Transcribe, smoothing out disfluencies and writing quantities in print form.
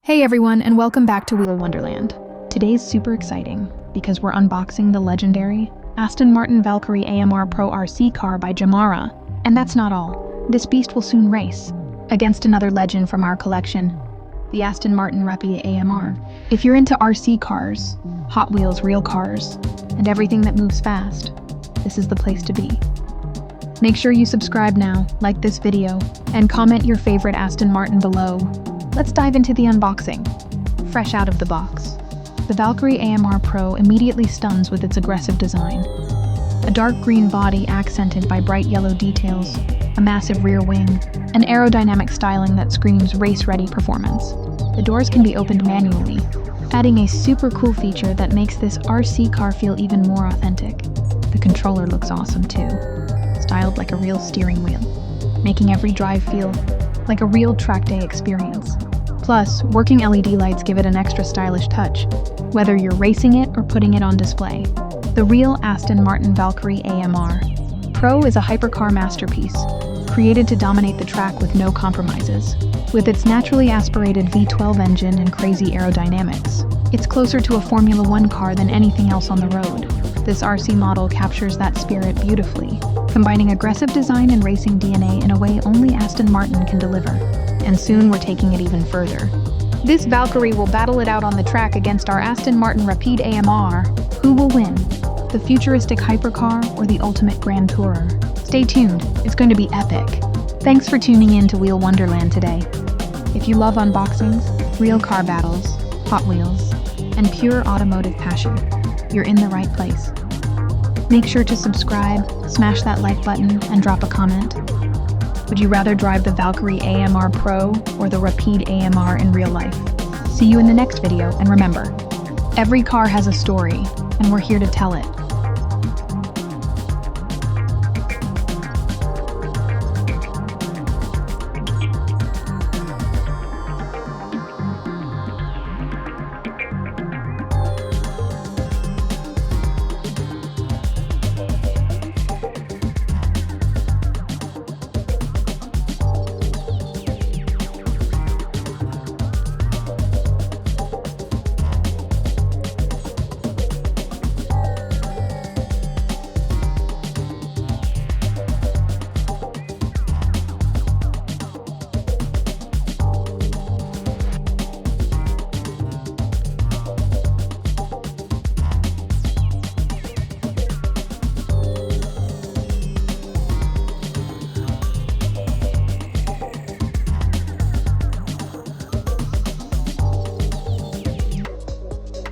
Hey everyone, and welcome back to Wheel Wonderland. Today's super exciting because we're unboxing the legendary Aston Martin Valkyrie AMR Pro RC car by Jamara. And that's not all. This beast will soon race against another legend from our collection, the Aston Martin Rapide AMR. If you're into RC cars, Hot Wheels real cars, and everything that moves fast, this is the place to be. Make sure you subscribe now, like this video, and comment your favorite Aston Martin below. Let's dive into the unboxing. Fresh out of the box, the Valkyrie AMR Pro immediately stuns with its aggressive design. A dark green body accented by bright yellow details, a massive rear wing, and aerodynamic styling that screams race-ready performance. The doors can be opened manually, adding a super cool feature that makes this RC car feel even more authentic. The controller looks awesome too, styled like a real steering wheel, making every drive feel like a real track day experience. Plus, working LED lights give it an extra stylish touch, whether you're racing it or putting it on display. The real Aston Martin Valkyrie AMR Pro is a hypercar masterpiece, created to dominate the track with no compromises. With its naturally aspirated V12 engine and crazy aerodynamics, it's closer to a Formula One car than anything else on the road. This RC model captures that spirit beautifully, combining aggressive design and racing DNA in a way only Aston Martin can deliver. And soon we're taking it even further. This Valkyrie will battle it out on the track against our Aston Martin Rapide AMR. Who will win? The futuristic hypercar or the ultimate grand tourer? Stay tuned, it's going to be epic. Thanks for tuning in to Wheel Wonderland today. If you love unboxings, real car battles, Hot Wheels, and pure automotive passion, you're in the right place. Make sure to subscribe, smash that like button, and drop a comment. Would you rather drive the Valkyrie AMR Pro or the Rapide AMR in real life? See you in the next video, and remember, every car has a story, and we're here to tell it.